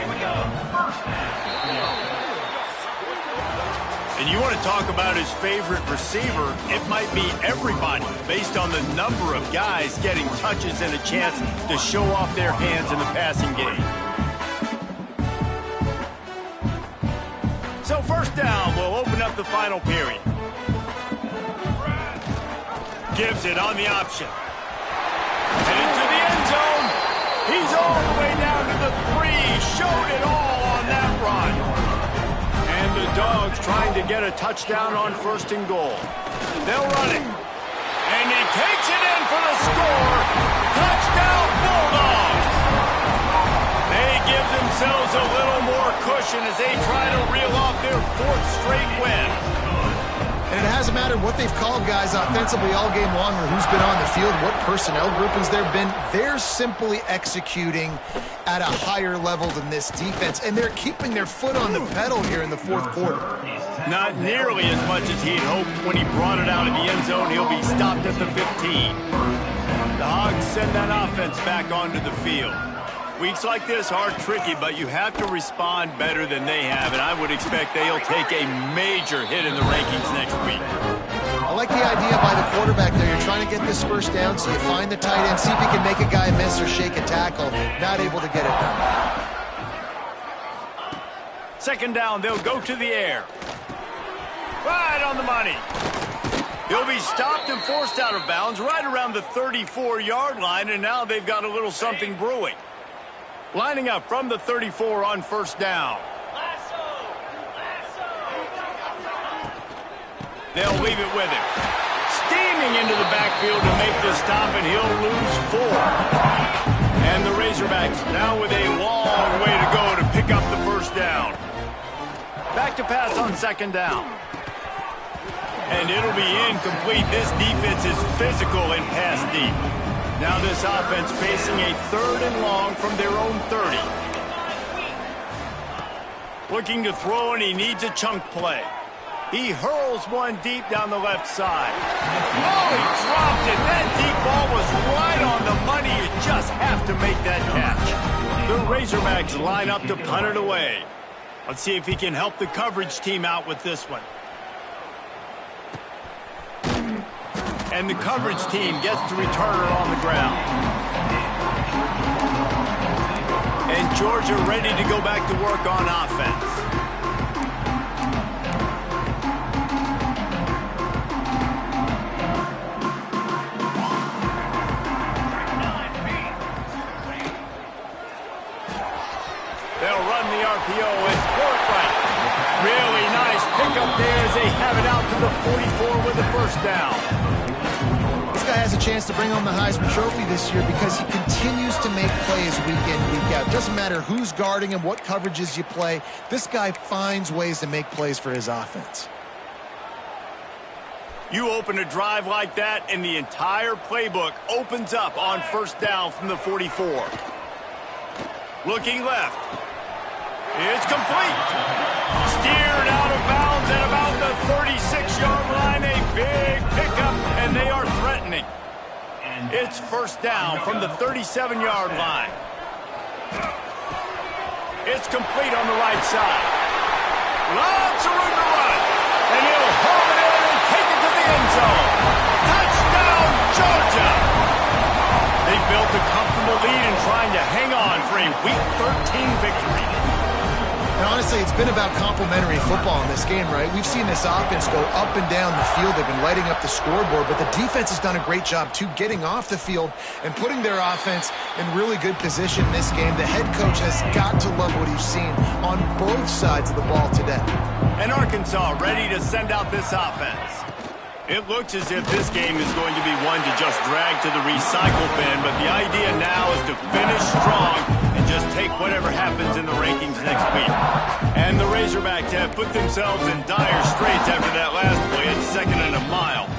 And you want to talk about his favorite receiver, it might be everybody, based on the number of guys getting touches and a chance to show off their hands in the passing game. So first down will open up the final period. Gives it on the option. Headed to the end zone. He's all the way down to the 3. Showed it all on that run. And the Dogs trying to get a touchdown on 1st and goal. They'll run it. And he takes it in for the score. Touchdown, Bulldogs. They give themselves a little more cushion as they try to reel off their 4th straight win. And it hasn't mattered what they've called guys offensively all game long or who's been on the field, what personnel groupings there have been. They're simply executing at a higher level than this defense, and they're keeping their foot on the pedal here in the 4th quarter. Not nearly as much as he'd hoped. When he brought it out of the end zone, he'll be stopped at the 15. The Hogs send that offense back onto the field. Weeks like this are tricky, but you have to respond better than they have, and I would expect they'll take a major hit in the rankings next week. I like the idea by the quarterback there. You're trying to get this first down, so you find the tight end, see if he can make a guy miss or shake a tackle. Not able to get it done. 2nd down, they'll go to the air. Right on the money. He'll be stopped and forced out of bounds right around the 34-yard line, and now they've got a little something brewing. Lining up from the 34 on 1st down. They'll leave it with him. Steaming into the backfield to make the stop, and he'll lose 4. And the Razorbacks now with a long way to go to pick up the 1st down. Back to pass on 2nd down. And it'll be incomplete. This defense is physical and pass deep. Now this offense facing a 3rd and long from their own 30. Looking to throw, and he needs a chunk play. He hurls one deep down the left side. Oh, he dropped it. That deep ball was right on the money. You just have to make that catch. The Razorbacks line up to punt it away. Let's see if he can help the coverage team out with this one. And the coverage team gets to return it on the ground. And Georgia ready to go back to work on offense. They'll run the RPO and throw it right. Really nice pickup there as they have it out to the 44 with the first down. This guy has a chance to bring home the Heisman Trophy this year because he continues to make plays week in, week out. Doesn't matter who's guarding him, what coverages you play. This guy finds ways to make plays for his offense. You open a drive like that, and the entire playbook opens up on first down from the 44. Looking left. It's complete. Steered out of bounds at about the 36-yard line. A big pickup, and they are threatening. It's first down from the 37-yard line. It's complete on the right side. Lots of room to run. And he'll haul it in and take it to the end zone. Touchdown, Georgia! They built a comfortable lead and trying to hang on for a Week 13 victory. And honestly, it's been about complementary football in this game, right? We've seen this offense go up and down the field. They've been lighting up the scoreboard, but the defense has done a great job, too, getting off the field and putting their offense in really good position in this game. The head coach has got to love what he's seen on both sides of the ball today. And Arkansas ready to send out this offense. It looks as if this game is going to be one to just drag to the recycle bin, but the idea now is to finish strong and just take whatever happens in the rankings next week. And the Razorbacks have put themselves in dire straits after that last play at 2nd and a mile.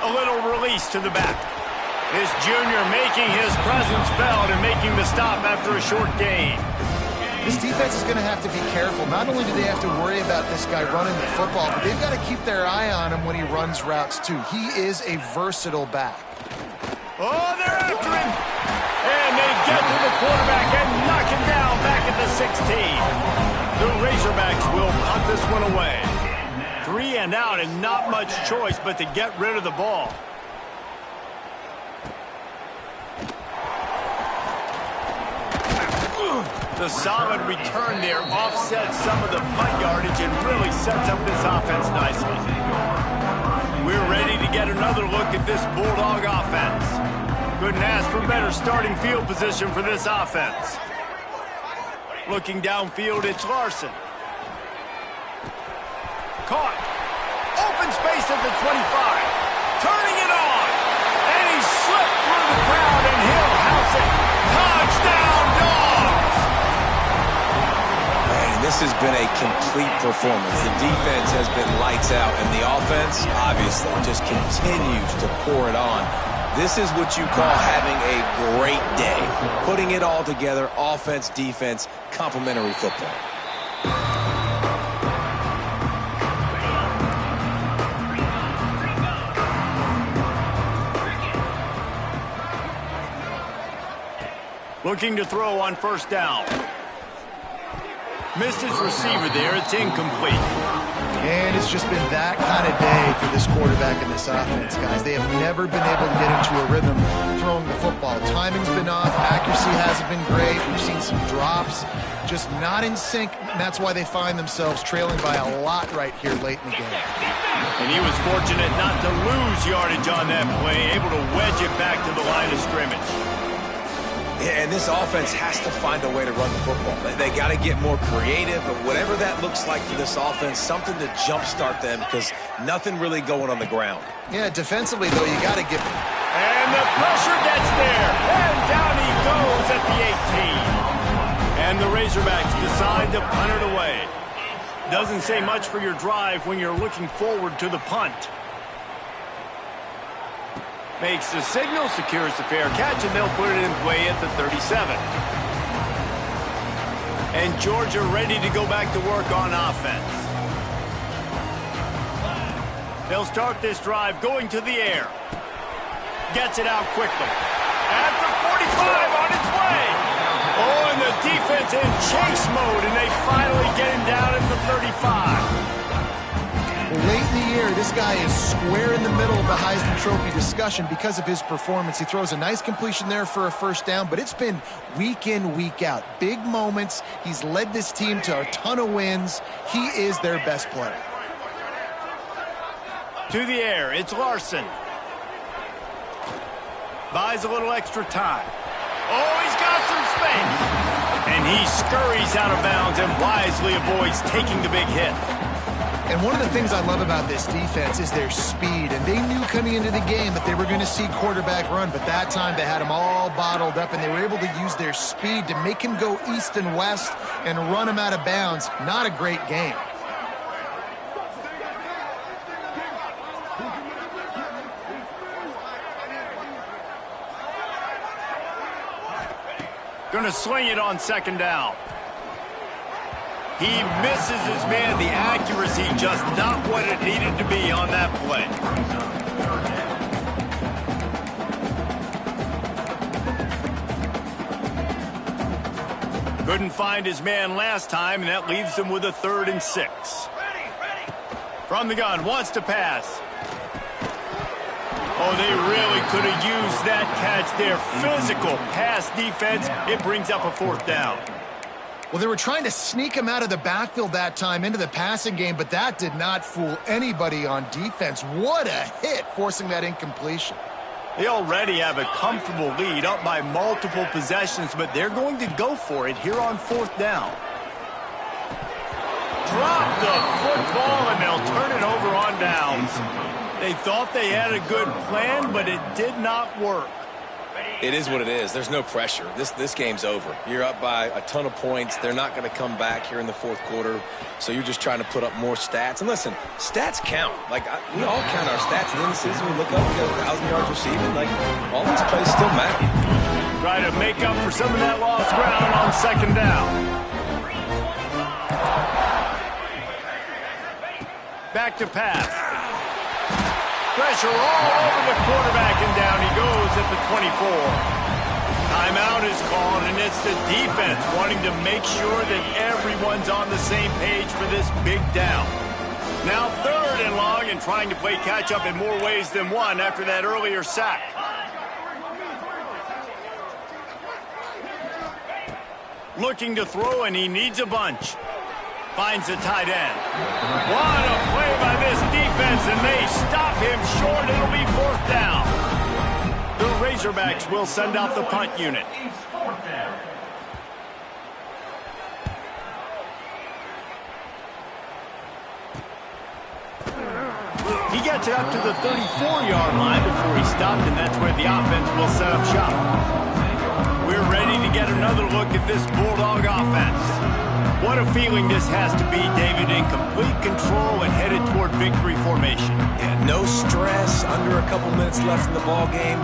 A little release to the back. This junior making his presence felt and making the stop after a short gain. This defense is going to have to be careful. Not only do they have to worry about this guy running the football, but they've got to keep their eye on him when he runs routes, too. He is a versatile back. Oh, they're after him. And they get to the quarterback and knock him down back at the 16. The Razorbacks will punt this one away. 3 and out and not much choice but to get rid of the ball. The solid return there offsets some of the punt yardage and really sets up this offense nicely. We're ready to get another look at this Bulldog offense. Couldn't ask for better starting field position for this offense. Looking downfield, it's Larson. Caught. Open space at the 25. Turning it on. And he slipped through the crowd and he'll house it. Touchdown, Dogs! Man, this has been a complete performance. The defense has been lights out, and the offense, obviously, just continues to pour it on. This is what you call having a great day. Putting it all together, offense, defense, complementary football. Looking to throw on first down. Missed his receiver there. It's incomplete. And it's just been that kind of day for this quarterback and this offense, guys. They have never been able to get into a rhythm throwing the football. Timing's been off. Accuracy hasn't been great. We've seen some drops. Just not in sync. And that's why they find themselves trailing by a lot right here late in the game. And he was fortunate not to lose yardage on that play. Able to wedge it back to the line of scrimmage. Yeah, and this offense has to find a way to run the football. They got to get more creative, but whatever that looks like for this offense, something to jumpstart them because nothing really going on the ground. Yeah, defensively, though, you got to give them. And the pressure gets there. And down he goes at the 18. And the Razorbacks decide to punt it away. Doesn't say much for your drive when you're looking forward to the punt. Makes the signal, secures the fair catch, and they'll put it in play at the 37. And Georgia ready to go back to work on offense. They'll start this drive going to the air. Gets it out quickly. At the 45 on its way. Oh, and the defense in chase mode, and they finally get him down at the 35. Well, late in the year, this guy is square in the middle of the Heisman Trophy discussion because of his performance. He throws a nice completion there for a first down, but it's been week in, week out. Big moments. He's led this team to a ton of wins. He is their best player. To the air, it's Larson. Buys a little extra time. Oh, he's got some space. And he scurries out of bounds and wisely avoids taking the big hit. And one of the things I love about this defense is their speed. And they knew coming into the game that they were going to see quarterback run, but that time they had him all bottled up, and they were able to use their speed to make him go east and west and run him out of bounds. Not a great game. Going to swing it on second down. He misses his man. The accuracy just not what it needed to be on that play. Couldn't find his man last time, and that leaves him with a 3rd and 6. From the gun, wants to pass. Oh, they really could have used that catch there. Physical pass defense. It brings up a 4th down. Well, they were trying to sneak him out of the backfield that time into the passing game, but that did not fool anybody on defense. What a hit, forcing that incompletion. They already have a comfortable lead, up by multiple possessions, but they're going to go for it here on 4th down. Drop the football, and they'll turn it over on downs. They thought they had a good plan, but it did not work. It is what it is. There's no pressure. This game's over. You're up by a ton of points. They're not going to come back here in the 4th quarter, so you're just trying to put up more stats. And listen, stats count. We all count our stats. At the end of the season, we look up, we got 1,000 yards receiving. All these plays still matter. Try to make up for some of that lost ground on second down. Back to pass. Pressure all over the quarterback, and down he goes at the 24. Timeout is called, and it's the defense wanting to make sure that everyone's on the same page for this big down. Now 3rd and long, and trying to play catch-up in more ways than one after that earlier sack. Looking to throw, and he needs a bunch. Finds a tight end. What a play by this defense, and they stop him short. It'll be 4th down. The Razorbacks will send out the punt unit. He gets it up to the 34-yard line before he stopped, and that's where the offense will set up shop. We're ready to get another look at this Bulldog offense. What a feeling this has to be, David, in complete control and headed toward victory formation. Yeah, no stress, under a couple minutes left in the ball game.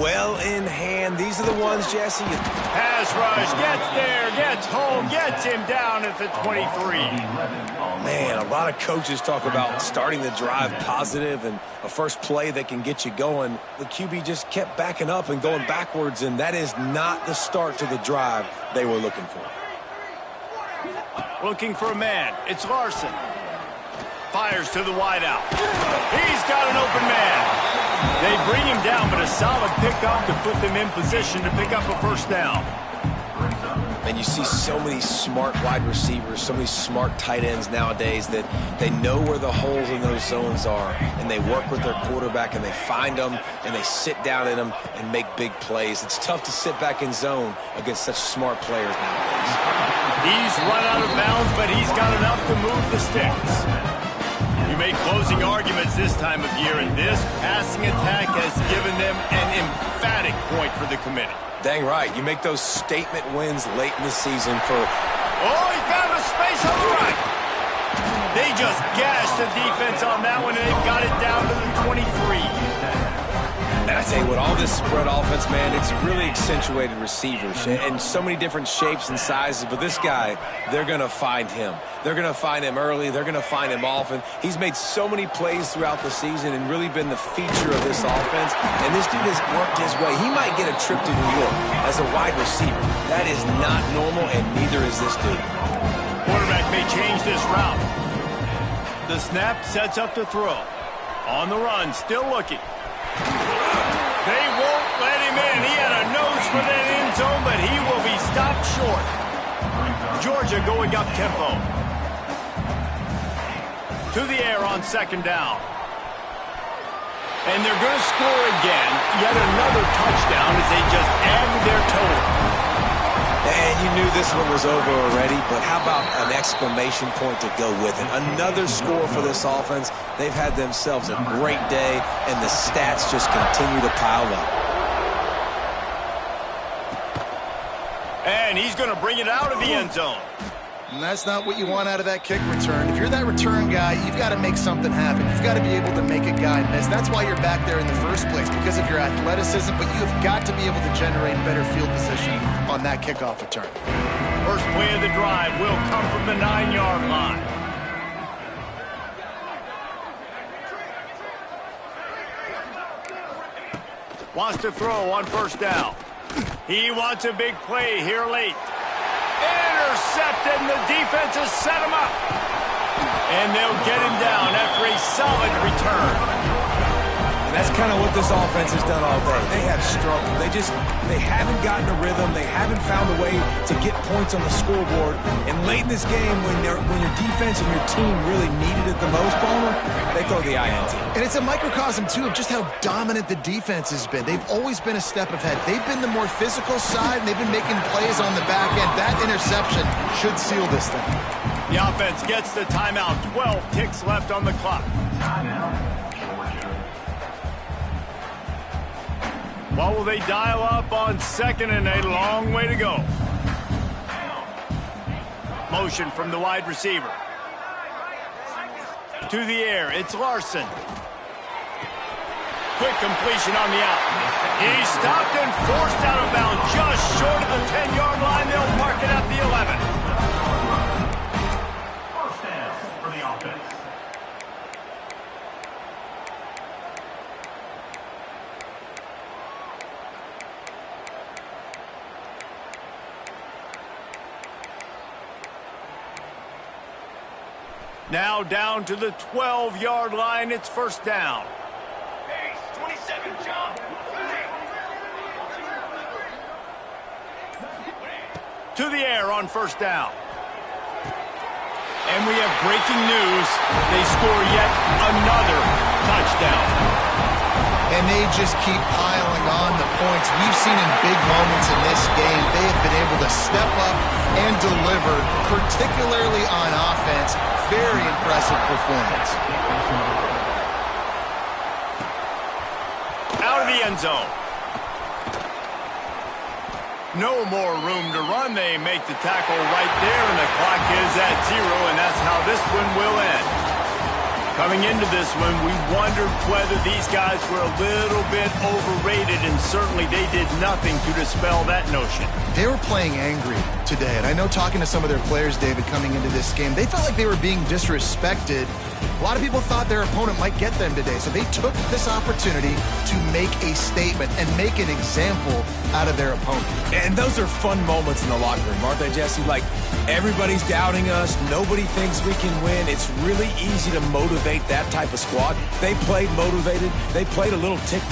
Well in hand. These are the ones, Jesse. Pass rush, gets there, gets home, gets him down at the 23. Man, a lot of coaches talk about starting the drive positive and a first play that can get you going. The QB just kept backing up and going backwards, and that is not the start to the drive they were looking for. Looking for a man. It's Larson. Fires to the wideout. He's got an open man. They bring him down, but a solid pickup to put them in position to pick up a 1st down. And you see so many smart wide receivers, so many smart tight ends nowadays that they know where the holes in those zones are, and they work with their quarterback, and they find them, and they sit down in them and make big plays. It's tough to sit back in zone against such smart players nowadays. He's run out of bounds, but he's got enough to move the sticks. You make closing arguments this time of year, and this passing attack has given them an emphatic point for the committee. Dang right. You make those statement wins late in the season for... Oh, he found a space on the right. They just gashed the defense on that one, and they've got it down to the 23. And I tell you what, all this spread offense, man, it's really accentuated receivers and so many different shapes and sizes. But this guy, they're going to find him. They're going to find him early. They're going to find him often. He's made so many plays throughout the season and really been the feature of this offense. And this dude has worked his way. He might get a trip to New York as a wide receiver. That is not normal, and neither is this dude. Quarterback may change this route. The snap sets up the throw. On the run, still looking. They won't let him in. He had a nose for that end zone, but he will be stopped short. Georgia going up tempo. To the air on second down. And they're going to score again. Yet another touchdown as they just add to their total. And you knew this one was over already, but how about an exclamation point to go with it? Another score for this offense. They've had themselves a great day, and the stats just continue to pile up. And he's going to bring it out of the end zone. And that's not what you want out of that kick return. If you're that return guy, you've got to make something happen. You've got to be able to make a guy miss. That's why you're back there in the first place, because of your athleticism, but you've got to be able to generate better field position on that kickoff return. First play of the drive will come from the 9-yard line. Wants to throw on first down. He wants a big play here late. Intercepted, and the defense has set him up. And they'll get him down after a solid return. And that's kind of what this offense has done all day. They have struggled. They haven't gotten a rhythm. They haven't found a way to get points on the scoreboard. And late in this game, when your defense and your team really needed it the most, Palmer, they throw the INT. And it's a microcosm, too, of just how dominant the defense has been. They've always been a step ahead. They've been the more physical side, and they've been making plays on the back end. That interception should seal this thing. The offense gets the timeout. 12 ticks left on the clock. What will they dial up on second and a long way to go? Motion from the wide receiver. To the air, it's Larson. Quick completion on the out. He's stopped and forced out of bounds just short of the 10-yard line. They'll mark it at the 11. First down for the offense. Now down to the 12-yard line. It's first down. Pace, 27, jump. To the air on first down. And we have breaking news. They score yet another touchdown. And they just keep piling on the points. We've seen in big moments in this game, they have been able to step up and deliver, particularly on offense. Very impressive performance. Out of the end zone. No more room to run. They make the tackle right there, and the clock is at 0, and that's how this one will end. Coming into this one, we wondered whether these guys were a little bit overrated, and certainly they did nothing to dispel that notion. They were playing angry today, and I know talking to some of their players, David, coming into this game, they felt like they were being disrespected. A lot of people thought their opponent might get them today, so they took this opportunity to make a statement and make an example out of their opponent. And those are fun moments in the locker room, aren't they, Jesse? Like, everybody's doubting us. Nobody thinks we can win. It's really easy to motivate that type of squad. They played motivated. They played a little ticked